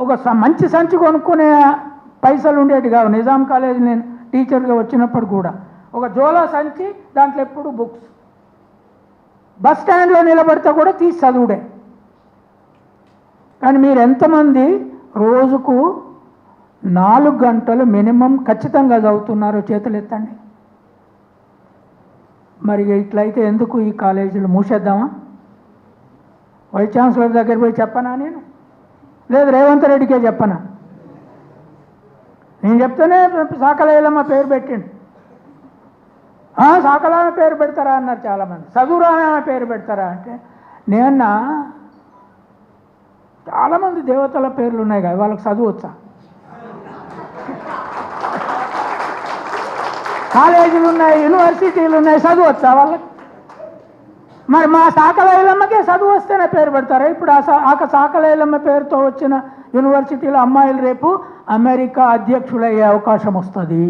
ఒక మంచి సంచి కొనుక్కునే పైసలు ఉండేవి కావు. నిజాం కాలేజ్ నేను టీచర్గా వచ్చినప్పుడు కూడా ఒక జోలా సంచి, దాంట్లో ఎప్పుడు బుక్స్. బస్ స్టాండ్లో నిలబడితే కూడా తీసి చదువుడే. కానీ మీరు ఎంతమంది రోజుకు 4 గంటలు మినిమం ఖచ్చితంగా చదువుతున్నారో చేతులు ఎత్తండి. మరి ఇట్లయితే ఎందుకు ఈ కాలేజీలు మూసేద్దామా? వైస్ ఛాన్సలర్ దగ్గర పోయి చెప్పనా నేను? లేదు రేవంత్ రెడ్డికే చెప్పనా? నేను చెప్తేనే సాకలయ్యలమ్మ పేరు పెట్టిండు. సాకలమ్మ పేరు పెడతారా అన్నారు చాలామంది. చదువురామ పేరు పెడతారా అంటే నేన్నా చాలామంది దేవతల పేర్లు ఉన్నాయి కదా, వాళ్ళకి చదువు వచ్చా? కాలేజీలు ఉన్నాయి, యూనివర్సిటీలు ఉన్నాయి, చదువు వచ్చా వాళ్ళకి? మరి మా సాకలయ్యలమ్మకే చదువు వస్తేనే పేరు పెడతారా? ఇప్పుడు ఆ సాకలయ్యలమ్మ పేరుతో వచ్చిన యూనివర్సిటీలో అమ్మాయిలు రేపు అమెరికా అధ్యక్షులయ్యే అవకాశం వస్తుంది.